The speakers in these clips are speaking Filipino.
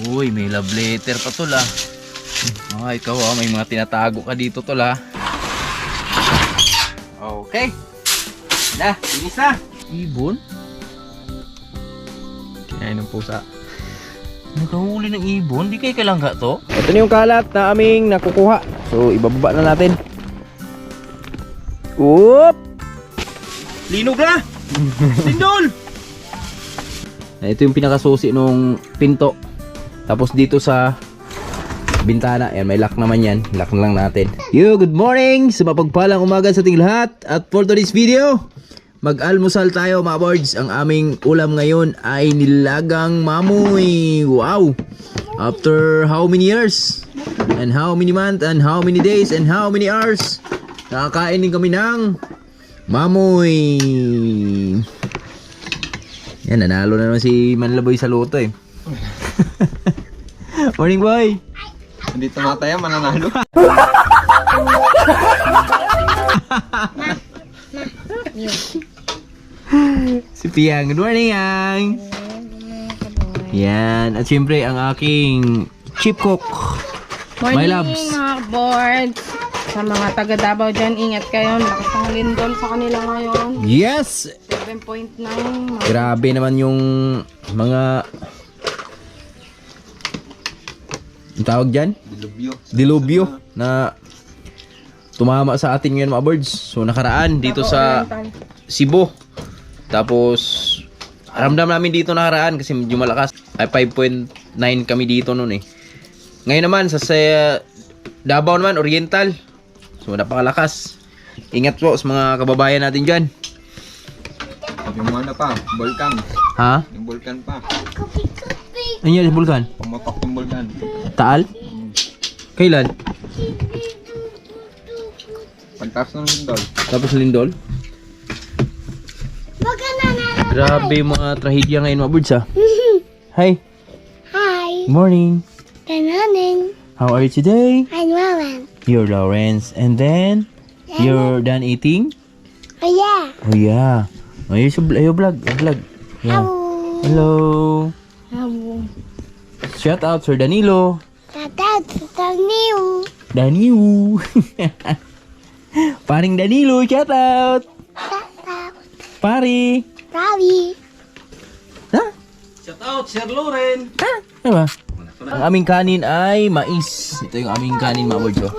Uy, may love letter pa tol ah. Ikaw may mga tinatago ka dito tol ah. Okay. Na, binis na. Ibon? Kinain ng pusa. Nakahuli ng ibon? Di kayo kalangga to? Ito na yung kalat na aming nakukuha. So, ibababa na natin. Whoop! Linog na! Lindol! Ito yung pinakasusi nung pinto. Tapos dito sa bintana, yan, may lock naman yan. Lock na lang natin. Yo, good morning! Sa mapagpalang umaga sa ating lahat. At for today's video, mag-almusal tayo mga boards. Ang aming ulam ngayon ay nilagang mamoy. Wow! After how many years? And how many months? And how many days? And how many hours? Nakakain din kami ng mamoy. Yan, nanalo na naman si Manlaboy sa loto eh. Morning boy! Hindi tumataya, mananalo. Si Piang, good morning Yang! Yan, at siyempre ang aking chip cook. Morning, My loves. mga boards. Sa mga taga Davao dyan, ingat kayo. Lakas ng lindol sa kanila ngayon. Yes! 7.9. Grabe naman yung mga... Ang tawag dyan? Dilubyo. Dilubyo na tumama sa atin ngayon mga birds. So nakaraan dito sa Cebu. Tapos ramdam namin dito nakaraan kasi medyo malakas. Ay 5.9 kami dito noon eh. Ngayon naman sa Davao naman, Oriental. So napakalakas. Ingat po sa mga kababayan natin dyan. Yung ano pa, bulkan. Ha? Yung bulkan pa. Ano yan sa bulkan? Pumapak yung bulkan. Taal? Kailan? Pagtaas ng lindol. Tapos lindol? Grabe yung mga trahedya ngayon mga birds ha. Hi. Hi. Morning. Good morning. How are you today? I'm Rowan. You're Lawrence. And then, you're done eating? Oh yeah. Oh yeah. Oh, you vlog. Yeah. Hello. Shout out Sir Danilo. That's the new. Danilo. Paring Danilo, shout out. Pari. Robbie. Ha? Shout out, Sir Loren! Ha? Ano ba? Ang aming kanin ay mais. Ito yung aming kanin mga boys, oh.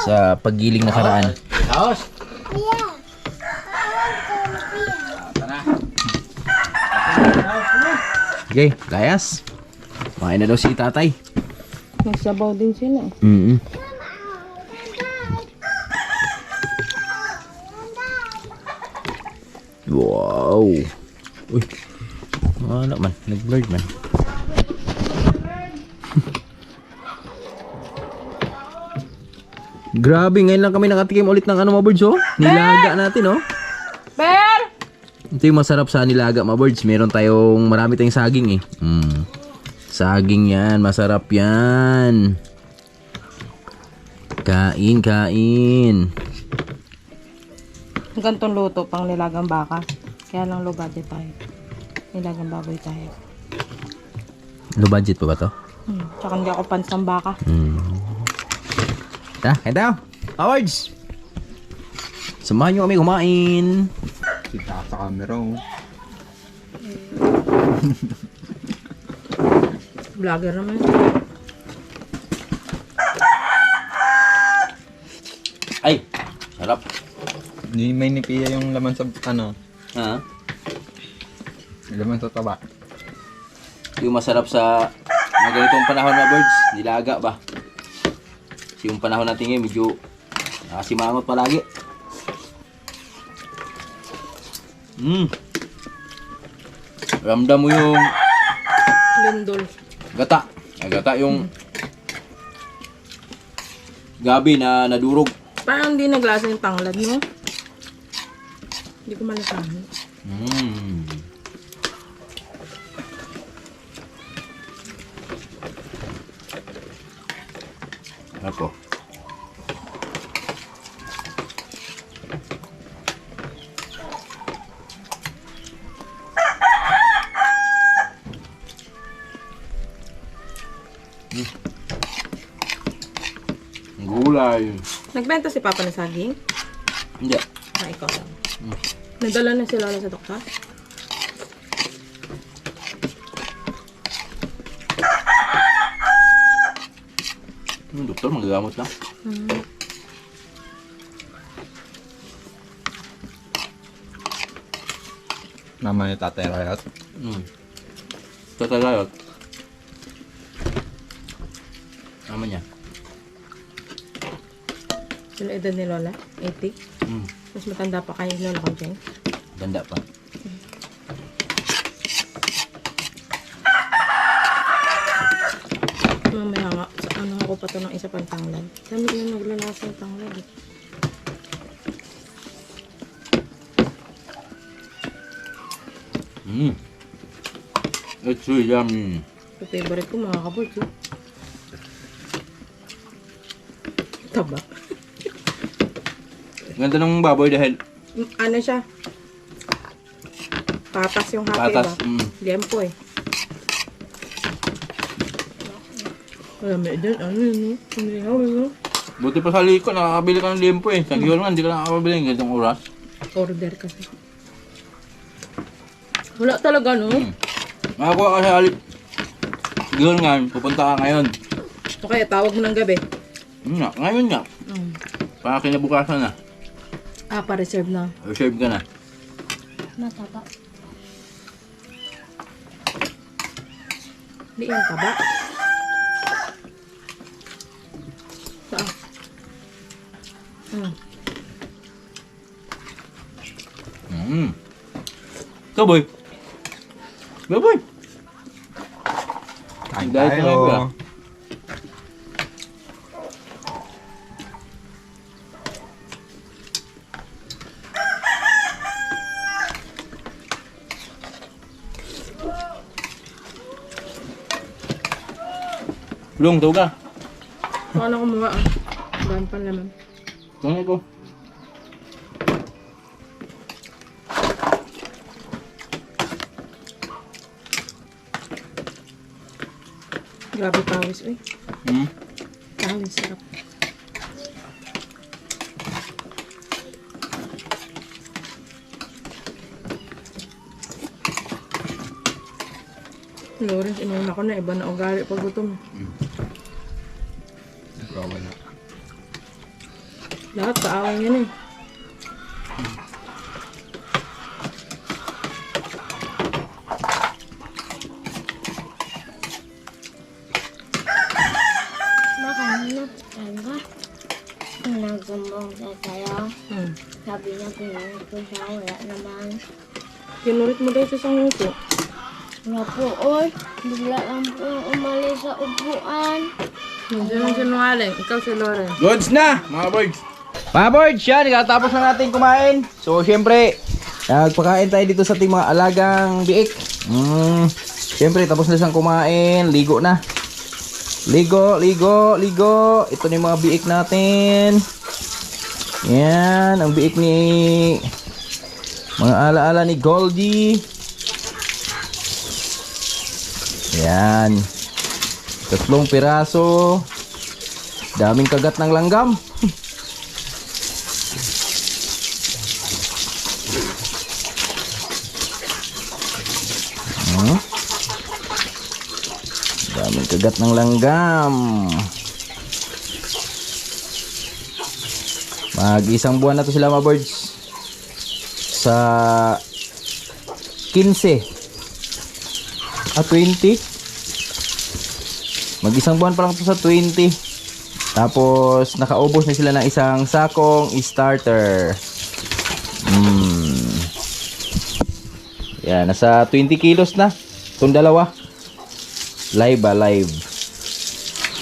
Sa paggiling na karaan. Laos! Oh yeah. Okay, layas. Makain na daw si tatay. Nagsabaw din sila eh. Wow. Uy. Ano man, nag-blurred man. Grabe, ngayon lang kami nakatikim ulit ng ano mga birds, oh. Nilaga natin, oh. Bear! Ito yung masarap sa nilaga mga birds. Meron tayong, marami tayong saging eh. Saging yan, masarap yan. Kain. Ang gantong luto pang nilagang baka. Kaya lang low budget tayo. Nilagang baboy tayo. Low budget pa ba to? Tsaka hindi ako pansang baka. Kain tayo. Awards! Samahan nyo kami kumain. Kita sa camera, oh. Vlogger naman. Ay! Sarap. Hindi may nipiya yung laman sa ano. Ha? Yung laman sa taba. Yung masarap sa mga ganitong panahon na birds. Nilaga ba? Kasi yung panahon natin ngayon medyo nakasimangot palagi. Ramdam mo yung Lindol. gata. Gata yung gabi na nadurog. Parang hindi naglasa yung tanglad mo. Hindi ko malasahan. Ako. Gulay. Nagbenta si Papa ng saging? Hindi. Ah, ikaw lang. Nadala na si Lola sa doktor? Yung doktor, magagamot lang. Mama ni Tatay Rayat. Tatagayot. Tama niya. Sino edad ni Lola? 80? Mas matanda pa kayo ni Lola ko, Jeng. Ganda pa. Mamaya nga, sa ano ako pa to ng isa pang tanglad. Dami yung naglalasa yung tanglad eh. It's so yummy. Yung favorite ko mga kabods eh. Taba. Ganda ng baboy dahil Ano siya? Patas yung hati patas. ba? Liempo eh. Alam mo dyan, ano yun eh? Kumilingaw yun eh. Buti pa sa liko, nakakabili ka ng limpo eh. Sa giyon nga, hindi ka nakakabili ng ganitong oras. Order kasi. Wala talaga no? Makakuha ka sa alik. Giyon nga, pupunta ka ngayon. O kaya tawag mo ng gabi. Ngayon nga. Para kinabukasan na. Ah, pa-reserve na. Reserve ka na. Mataba. Hindi yan taba. Saan? Baboy. Baboy. Kain Dahil sa tayo. mga Lung, tawag ka. Paano kumuha ah? Dami pa naman. Tawag ko. Grabe pawis eh. Hmm? Pawis, sarap. Lawrence, inuuna ko na. Iba na ugali pag gutom. Nagawa na. Lahat kaaway yan eh. Makanina talaga. Nagsumbong sa tayo. Sabi niya pinunod ko siya. Wala naman. Kinurit mo daw sa sanguso. Wala po, oy. Bigla lang po umalis sa upuan. Hindi nang sinungaling. Ikaw si Lawrence. Goods na, mga boys. Mga boys, yan, ikatapos na natin kumain. So, syempre, nagpakain tayo dito sa ating mga alagang biik. Syempre, tapos na siyang kumain. Ligo na. Ligo, ligo, ligo. Ito na yung mga biik natin. Yan, ang biik ni mga alaala ni Goldie. Yan. 3 piraso. Daming kagat ng langgam. Daming kagat ng langgam. Mag-isang buwan na to sila mga birds. Sa 15 at 20. Mag-isang buwan pa lang to sa 20. Tapos nakaubos na sila ng isang sakong starter. Yan, nasa 20 kilos na. Itong dalawa. Live ba? Live.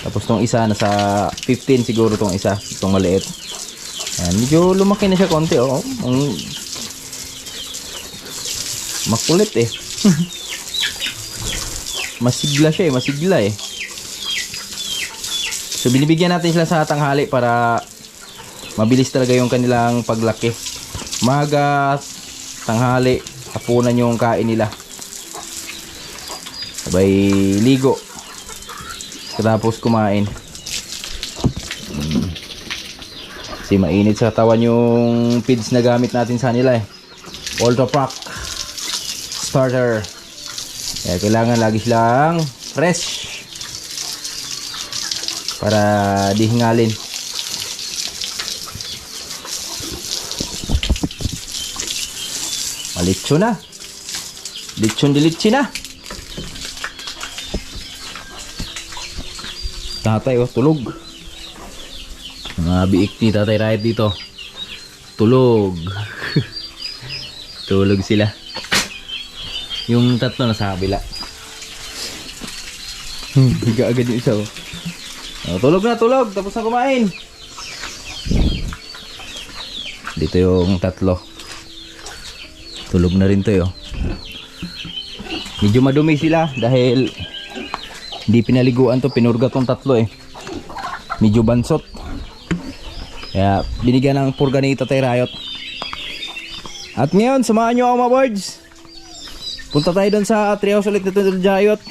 Tapos tong isa, nasa 15 siguro tong isa. Itong maliit. Yan, medyo lumaki na siya konti. Oh. Makulit eh. Masigla siya eh. Masigla eh. So binibigyan natin sila sa tanghali para mabilis talaga yung kanilang paglaki. Maga, tanghali, hapunan yung kain nila. Sabay ligo. Katapos kumain. Kasi mainit sa tawan yung feeds na gamit natin sa nila eh. Ultra Pack Starter. Kaya kailangan lagi silang fresh para di hingalin. Malitso na. Lechon dilitsi na. Tatay oh, tulog. Mga biik ni Tatay Riot dito. Tulog. Tulog sila. Yung tatlo nasa kabila. Higa agad yung isa oh. Oh, tulog na, tulog. Tapos na kumain. Dito yung tatlo. Tulog na rin to yo. Medyo madumi sila dahil hindi pinaliguan to, pinurga tong tatlo eh. Medyo bansot. Kaya binigyan ng purga ni Tatay Riot. At ngayon, samahan nyo ako mga birds. Punta tayo doon sa treehouse ulit na Utol Riot.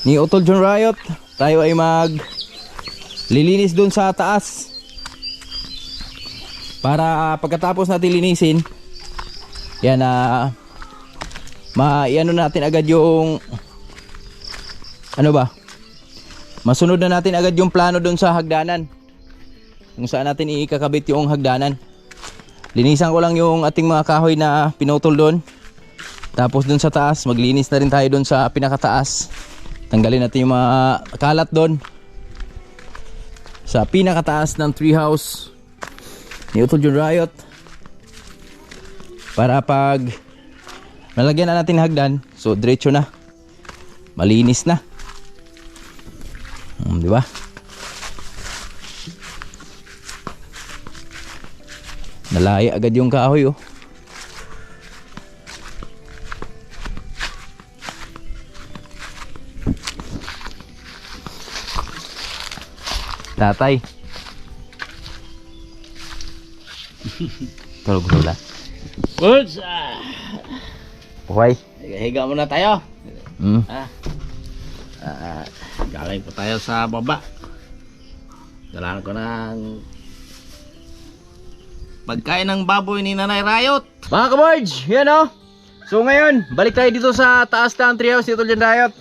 Ni Utol John Riot. Tayo ay lilinis doon sa taas. Para pagkatapos natin linisin, yan iano natin agad yung masunod na natin agad yung plano doon sa hagdanan kung saan natin ikakabit yung hagdanan. Linisan ko lang yung ating mga kahoy na pinutol doon, tapos doon sa taas maglinis na rin tayo doon sa pinakataas. Tanggalin natin yung mga kalat doon sa pinakataas ng treehouse ni Utol John Riot, para pag nalagyan na natin hagdan, so diretso na, malinis na. Di ba? Nalaya agad yung kahoy oh. Tatay. Tulog hula. Goods! Okay. Higa muna tayo. Mm. Galing po tayo sa baba. Dalaan ko ng pagkain ng baboy ni Nanay Riot. Mga kabards, yan o. So ngayon, balik tayo dito sa taas ng treehouse ni Utol John Riot.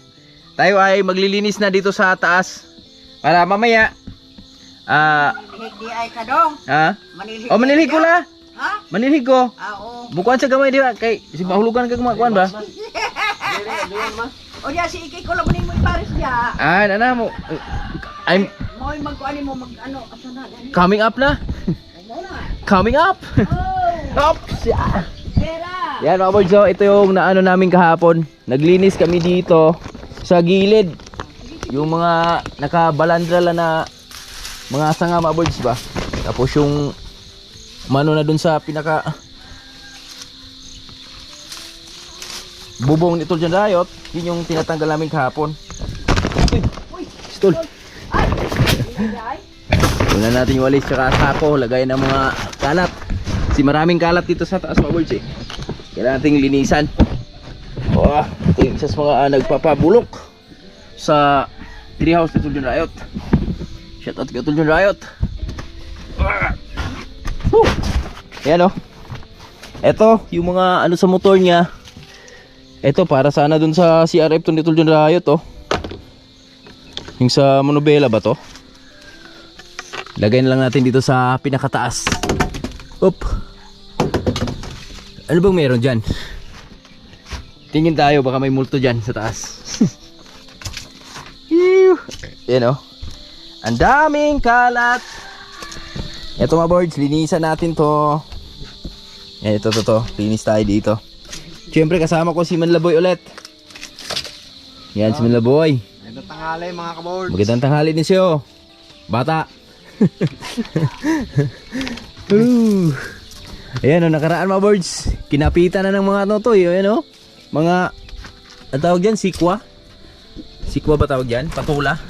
Tayo ay maglilinis na dito sa taas. Para mamaya Di ay kadong. ha? Manilhig. Manilhig ko la. Ha? Manilhig ko. Oo. Bukuan sa gamay di ba? Kay si mahulugan ka kumakuan ba? O diya si Ikay ko lang mo ipares diya. Nana mo. I'm Mo'y magkuanin mo mag ano asa na. coming up na. Mo na. Coming up. Oh, Up. pera. Yan mga boys, so ito yung naano namin kahapon. Naglinis kami dito sa gilid. Yung mga nakabalandrala na mga sanga mga boys ba. Tapos yung mano na dun sa pinaka bubong ni Utol John Riot, yun yung tinatanggal namin kahapon. Uy, stol. Una natin yung walis tsaka sako, lagay ng mga kalat. Kasi maraming kalat dito sa taas mga boys eh. Kailangan nating linisan. Oh, ito yung isa sa mga nagpapabulok sa treehouse ni Utol John Riot. Shout out kay Utol John Riot. Ayan oh. Ito yung mga ano sa motor niya. Ito para sana dun sa CRF to ni Utol John Riot oh. Yung sa monobela ba to? Lagay na lang natin dito sa pinakataas. Up. Ano bang meron dyan? Tingin tayo, baka may multo dyan sa taas. Yan oh. Ang daming kalat. Ito mga boards, linisan natin to. Yan, ito. Linis tayo dito. Siyempre kasama ko si Manlaboy ulit. Yan si Manlaboy. Magandang tanghali mga kaboard. Magandang tanghali din siyo. Bata. Ayan o, nakaraan mga boards. Kinapitan na ng mga ano to. Ayan o. Mga, ang tawag dyan, sikwa. Sikwa ba tawag dyan? Patula.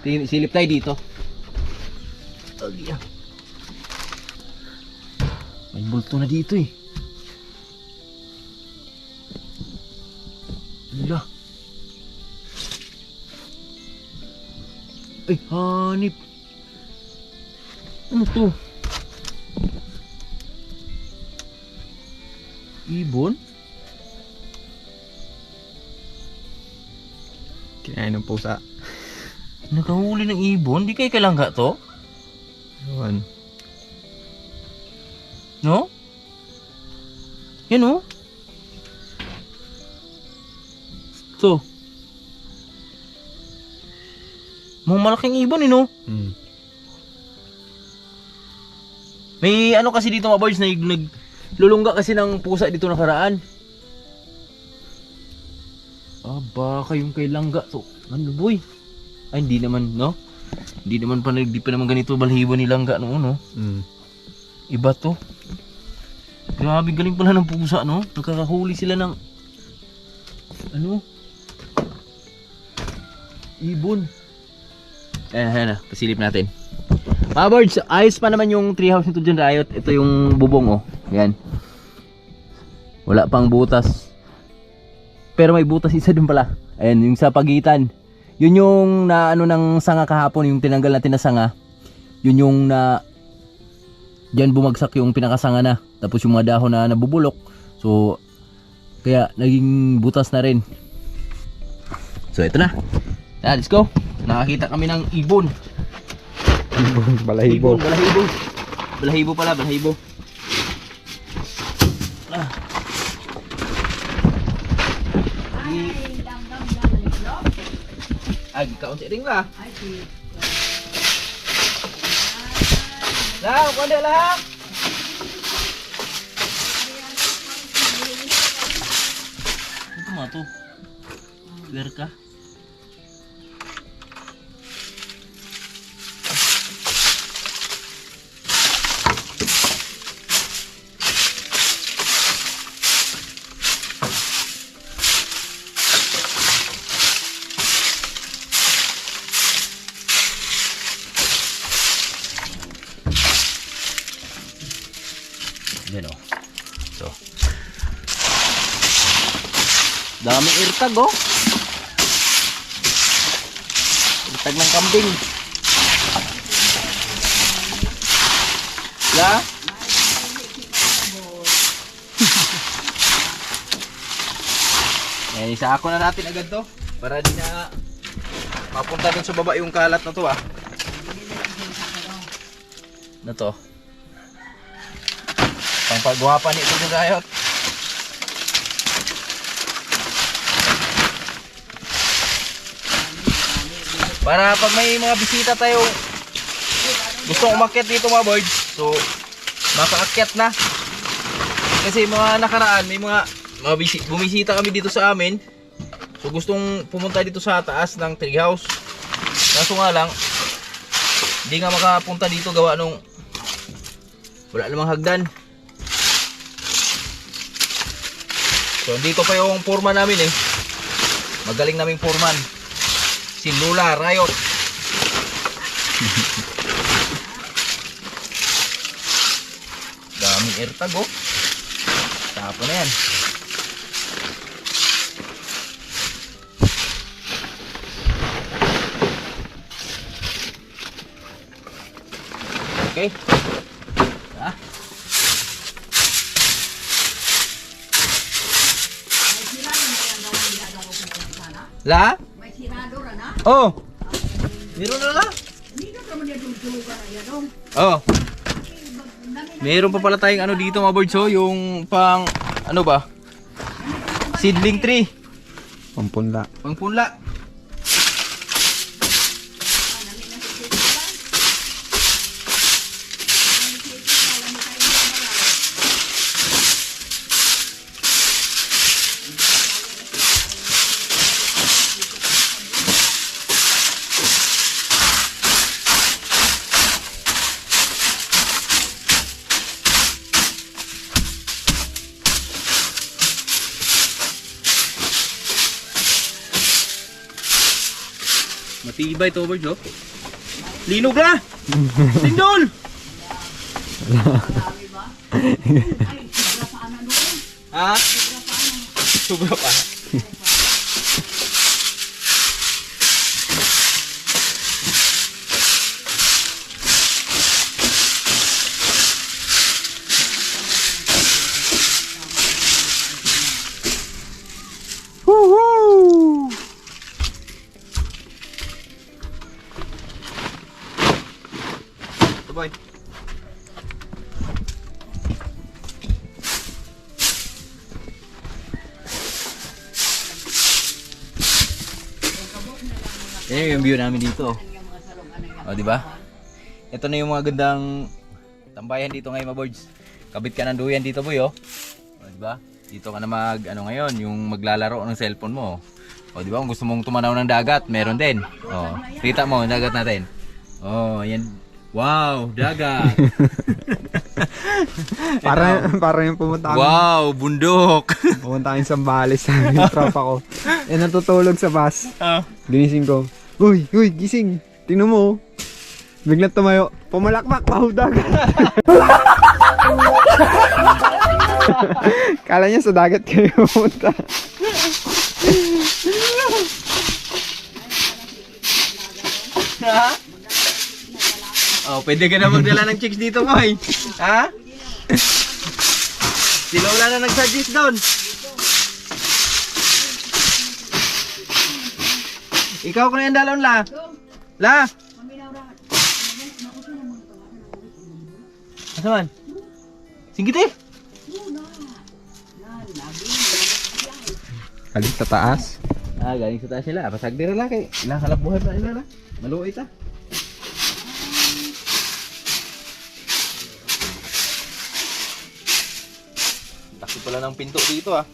Silip tayo dito. May bulto na dito eh. Wala. Ay, hanip. Ano to? Ibon? Kinain ng pusa. Nakahuli ng ibon? Di kayo kalangga to? Ewan. No? Yan oh. So. Mga malaking ibon no? May ano kasi dito mga boys, naglulungga kasi ng pusa dito nakaraan. Baka yung kay langga to. Ano boy? Ay hindi naman no? Hindi naman pa naman ganito balahibo ni langga noon no? Iba to. Grabe galing pala ng pusa no? Nakakahuli sila ng ano? Ibon. Na, pasilip natin. Mga birds, ayos pa naman yung treehouse nito dyan, Riot. Ito yung bubong oh. Yan. Wala pang butas. Pero may butas isa dun pala. Ayan, yung sa pagitan. Yun yung na ano ng sanga kahapon, yung tinanggal natin na sanga. Yun yung na diyan bumagsak yung pinakasanga na. Tapos yung mga dahon na nabubulok. So kaya naging butas na rin. So ito na. Let's go. Nakakita kami ng ibon. Balahibo. Balahibo. Balahibo pala, balahibo. Ay, kaunti rin ba? Lang, kundi lang. Ito mga to. Swear ka. Yan o. So. Daming irtag oh. Irtag ng kambing. Ya? Eh, isa ako na natin agad to. Para di na mapunta dun sa baba yung kalat na to ah. Na to. Pangpagwapan nito ng Riot. Para pag may mga bisita tayo gustong umakyat dito mga boys, so makaakyat na. Kasi mga nakaraan may mga bumisita kami dito sa amin. So gustong pumunta dito sa taas ng treehouse. Kaso nga lang hindi nga makapunta dito gawa nung wala namang hagdan. So dito pa yung foreman namin eh. Magaling naming foreman. Si Lula Riot. Daming airtag oh. Tapo na yan. Okay. La? May sinadora na. Oh. Meron na la? Dito naman yung dugdugan na yan. Oh. Meron pa pala tayong ano dito mga birds oh, yung pang ano ba? Seedling tree. Pampunla. Pangpunla. Matibay to birds oh. Linog na! Sindol! Ha? Sobra pa. boy. Yan yung view namin dito. O, di ba? Ito na yung mga gandang tambayan dito ngayon, mga boards. Kabit ka ng duyan dito, boy, oh. O, di ba? Dito ka na ngayon, yung maglalaro ng cellphone mo. O, di ba? Kung gusto mong tumanaw ng dagat, meron din. O, kita mo, dagat natin. O, yan. Wow, dagat. Para yung pumunta kami. Wow, bundok. Pumunta kami sa Zambales sa yung tropa ko. Eh, natutulog sa bus. Ginising ko. Uy, gising. Tingnan mo. Oh. Biglang tumayo. Pumalakpak, pahudag. Kala niya sa dagat kayo pumunta. Ha? Oh, pwede ka na magdala ng chicks dito, boy. Ha? Si Lola na nag-suggest doon. Ikaw ko na yung dalon, La. La! Asa man? Singgit eh! Galing sa taas. Galing sa taas sila. Pasag dira la kay. Ilang kalabuhan na nila la. Maluoy ta. Taki pala ng pinto dito ah.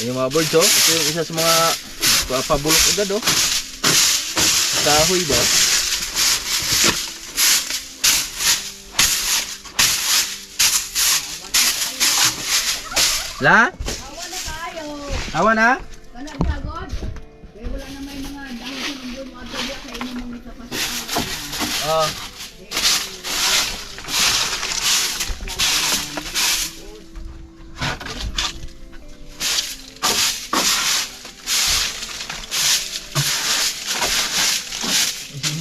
Yung mga birds, oh. Ito yung isa sa mga pabulok agad, oh. Kahoy ba? La? Awa na? Wala sagod. Kaya wala na may mga dahon sa mundo mo at kaya kayo na mga kapasok. Oh.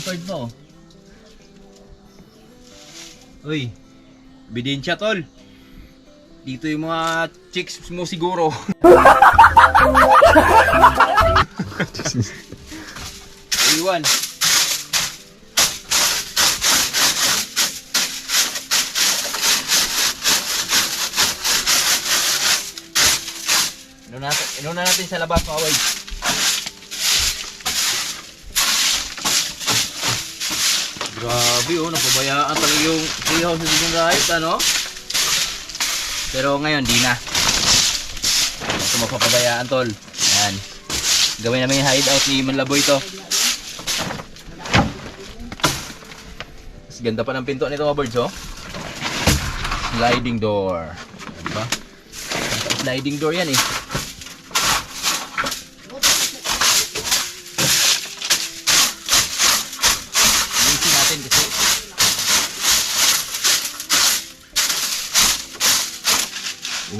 Card mo. Uy, bidensya tol. Dito yung mga chicks mo siguro. Iwan. Inuna natin sa labas, mga boys. Grabe oh, napabayaan talaga yung treehouse sa Sigong Rahit, ano? Pero ngayon, di na. Ito mapapabayaan, tol. Ayan. Gawin namin yung hideout ni Manlaboy ito. Mas ganda pa ng pinto nito, mga birds, oh. Sliding door. Diba? Sliding door yan, eh.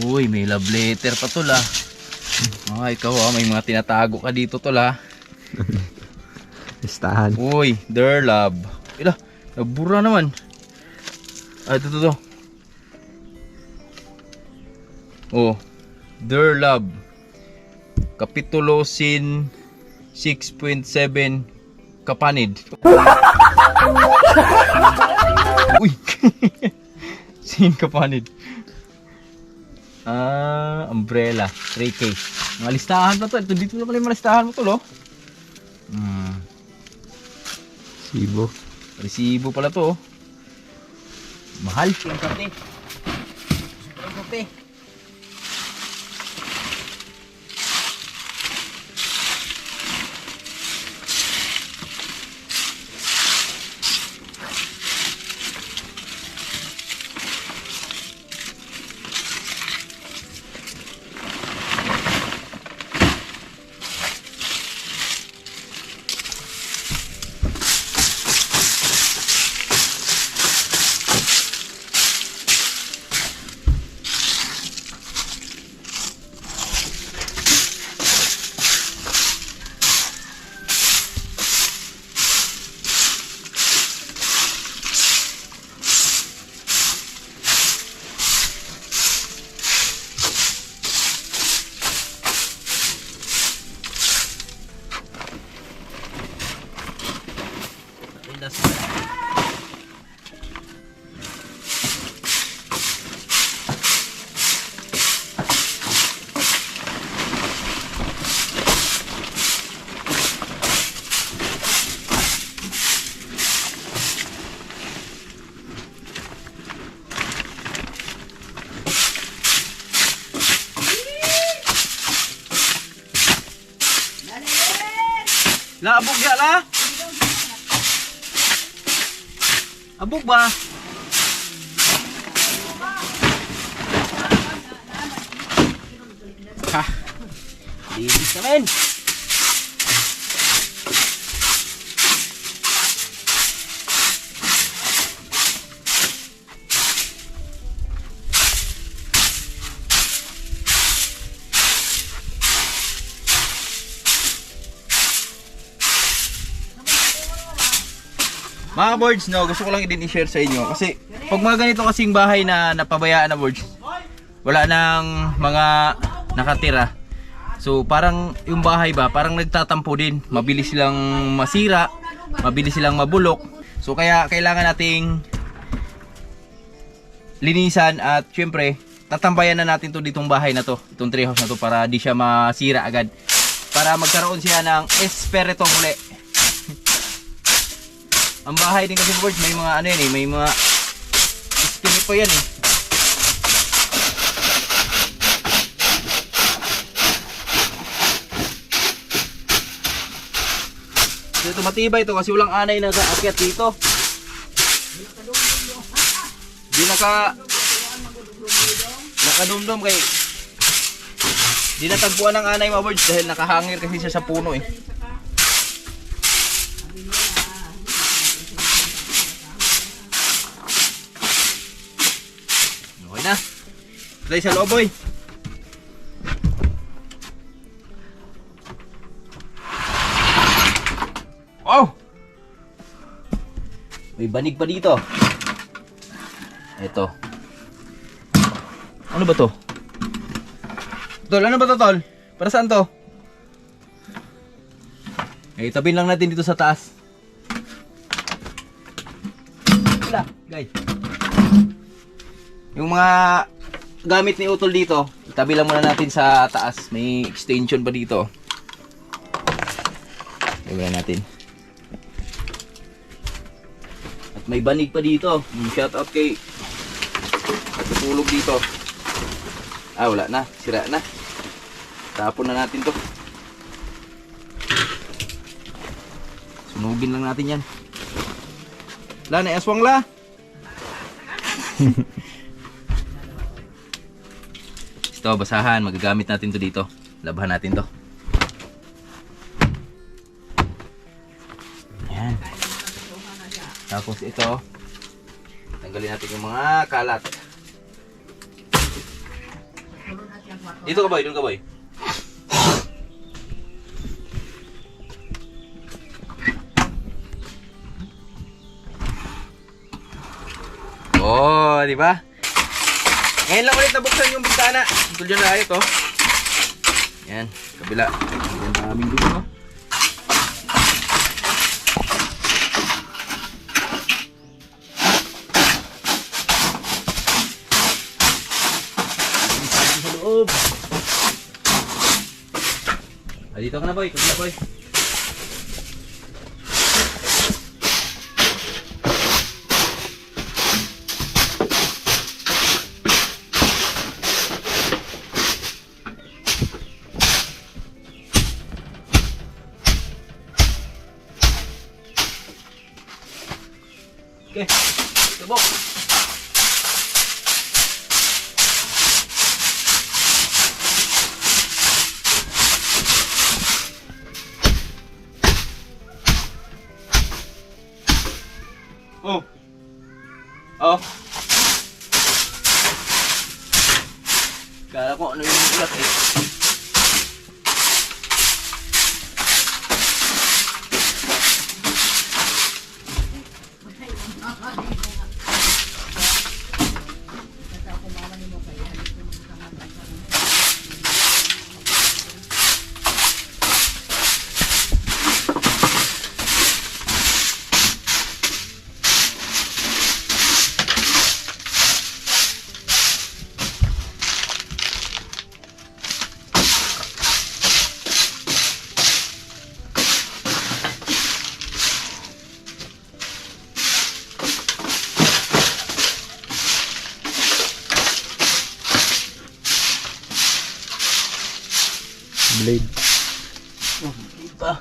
Uy, may love letter pa tol ah. Ay, ikaw ah, may mga tinatago ka dito tol ah. Listahan. Uy, dear love. Ila, nabura naman. Ah, ito. Oh, dear love. Kapitulo sin 6.7 kapanid. Uy. Sin kapanid. Umbrella 3K. Mga listahan pa to. Ito dito na pala yung mga listahan mo to, lo. Sibo. Resibo pala to, oh. Mahal. Yung kape. Yung kape. Laabog ya la. Abog ba? Ha. Linis naman. Mga boards, no, gusto ko lang din i-share sa inyo kasi pag mga ganito kasing bahay na napabayaan na boards, wala nang mga nakatira. So parang yung bahay ba, parang nagtatampo din. Mabilis silang masira, mabilis silang mabulok. So kaya kailangan nating linisan at syempre tatambayan na natin to ditong bahay na to, itong treehouse na to para di siya masira agad. Para magkaroon siya ng espiritu muli. Ang bahay din kasi boards, may mga ano yan eh, may mga espiritu yan eh. Ito matibay ito kasi walang anay na aakyat dito. Di nakadumdum kay di natagpuan ng anay mga boards dahil nakahangir kasi siya sa puno eh. Okay na. Try sa loob boy. Wow! May banig pa dito. Ito. Ano ba to? Tol, ano ba to tol? Para saan to? Eh, itabi lang natin dito sa taas. Wala, guys. Yung mga gamit ni Utol dito, itabi lang muna natin sa taas. May extension pa dito. Itabi lang natin. At may banig pa dito. Shout out kay natutulog dito. Ah, wala na. Sira na. Tapon na natin to. Sunugin lang natin yan. La, naaswang la. Ito, basahan. Magagamit natin to dito. Labahan natin to. Ayan. Tapos ito, tanggalin natin yung mga kalat. Dito ka boy, doon ka boy. Oh, di ba? Ngayon lang ulit nabuksan yung bintana. Ito dyan na ayot, oh. Yan, kabila. Yan ang aming dulo. Sa loob. Ah, dito ka na boy, kabila boy. Okay, tubok. Oh. Oh. Kala ko ano yung ulat eh. Blade. Oh, iba.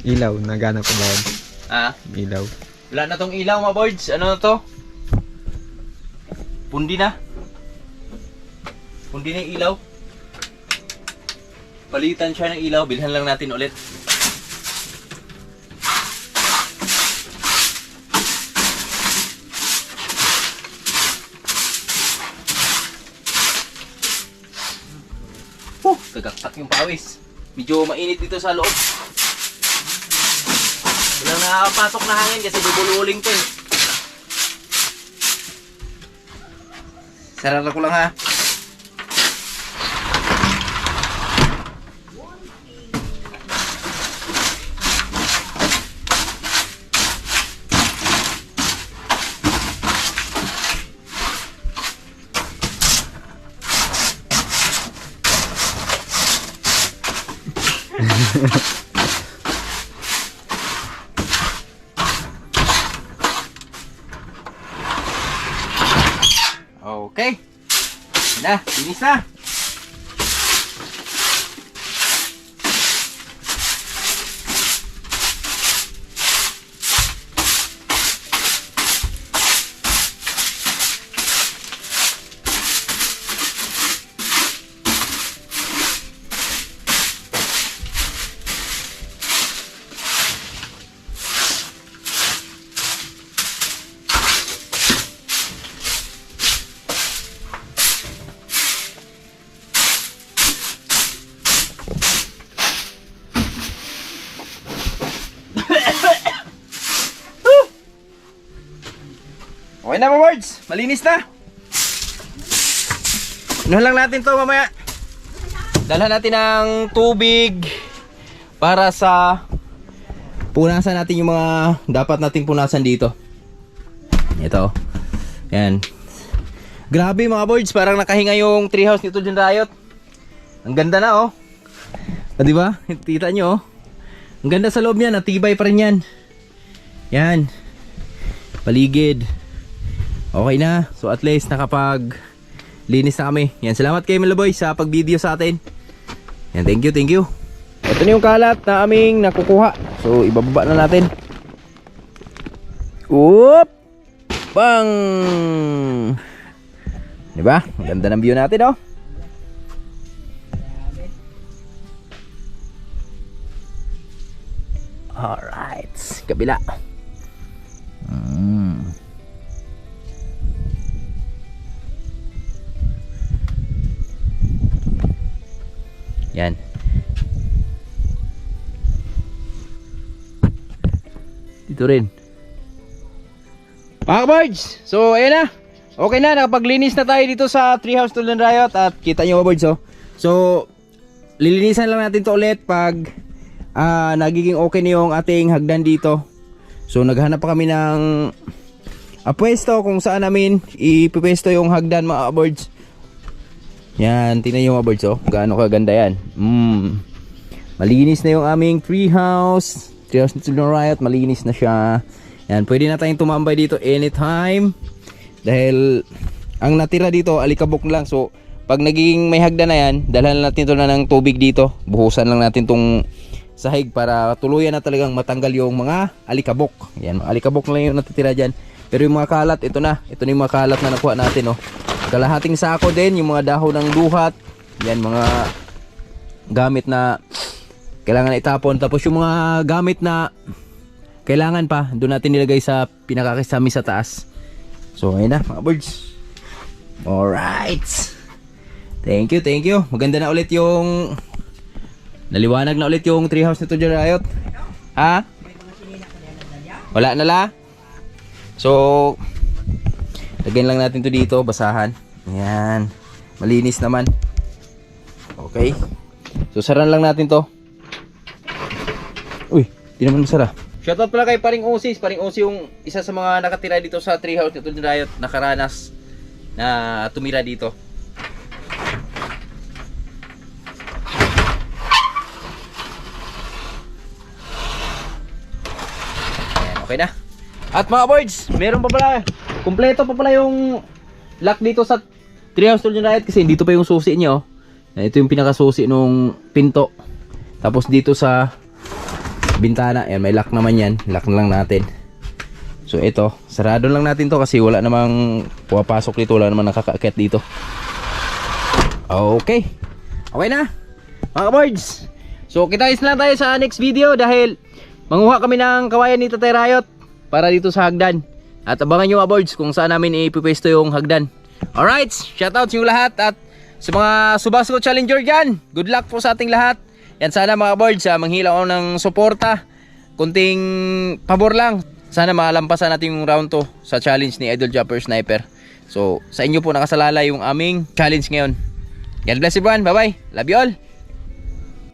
Ilaw, nagana pa ba yan? Ha? Ilaw. Wala na tong ilaw mga boards. Ano na to? Pundi na. Pundi na yung ilaw. Palitan siya ng ilaw. Bilhan lang natin ulit. Gagaktak yung pawis. Medyo mainit dito sa loob. Walang nakapasok na hangin kasi bubululing to eh. Sarara ko lang ha. Okay. Na, linis na. Okay na mga boards, malinis na. Inuhan lang natin to mamaya. Dalhan natin ng tubig para sa punasan natin yung mga dapat nating punasan dito. Ito. Yan. Grabe mga boards, parang nakahinga yung treehouse nito dyan Riot. Ang ganda na oh. Ah, di ba? Kita nyo oh. Ang ganda sa loob niya, natibay pa rin yan. Yan. Paligid. Okay na. So at least nakapag linis na kami. Yan. Salamat kay Meloboy sa pag-video sa atin. Yan. Thank you. Thank you. Ito na yung kalat na aming nakukuha. So ibababa na natin. Oop! Bang! Diba? Ang ganda ng view natin oh. Alright. Kabila. Yan. Dito rin. Mga birds, so ayan na. Okay na, nakapaglinis na tayo dito sa treehouse Tulad Riot. At kita nyo mga birds oh. So lilinisan lang natin to ulit pag nagiging okay na yung ating hagdan dito. So naghanap pa kami ng pwesto kung saan namin ipipwesto yung hagdan mga birds. Yan, tingnan nyo mga birds oh. Gaano kaganda yan. Malinis na yung aming treehouse. Treehouse ng Riot, malinis na siya. Yan, pwede na tayong tumambay dito anytime. Dahil ang natira dito, alikabok lang. So, pag naging may hagdan na yan, dalhan natin ito na ng tubig dito. Buhusan lang natin tong sahig para tuluyan na talagang matanggal yung mga alikabok. Yan, alikabok lang yung natitira dyan. Pero yung mga kalat, ito na. Ito na yung mga kalat na nakuha natin oh. Kalahating sako din, yung mga dahon ng duhat. Yan, mga gamit na kailangan itapon. Tapos yung mga gamit na kailangan pa, doon natin nilagay sa pinakakisami sa taas. So, ayun na mga birds. Alright. Thank you, thank you. Maganda na ulit yung naliwanag na ulit yung treehouse nito dyan Riot. Ha? Wala na la? So, lagyan lang natin to dito, basahan. Ayan. Malinis naman. Okay. So, saran lang natin to. Uy, di naman masara. Shoutout pala kay Paring Osis. Paring Osis yung isa sa mga nakatira dito sa treehouse nito ng Riot. Nakaranas na tumira dito. Ayan, okay na. At mga boys, meron pa pala. Kompleto pa pala yung lock dito sa treehouse ng Riot kasi dito pa yung susi niya oh. Ito yung pinakasusi nung pinto. Tapos dito sa bintana. Yan, may lock naman yan. Lock na lang natin. So ito, sarado lang natin to kasi wala namang pumapasok dito, wala namang nakakaakyat dito. Okay. Okay na, mga kaboards. So kita-kits na lang tayo sa next video dahil manguha kami ng kawayan ni Tatay Rayot para dito sa hagdan. At abangan nyo, mga boards, kung saan namin ipipesto yung hagdan. Alright, shoutout sa inyo lahat at sa mga Subasco Challenger dyan. Good luck po sa ating lahat. Yan, sana mga boards, manghilaw ako ng suporta. Kunting pabor lang. Sana makalampasan natin yung round 2 sa challenge ni Idol Jumper Sniper. So, sa inyo po nakasalalay yung aming challenge ngayon. God bless everyone. Bye-bye. Love you all.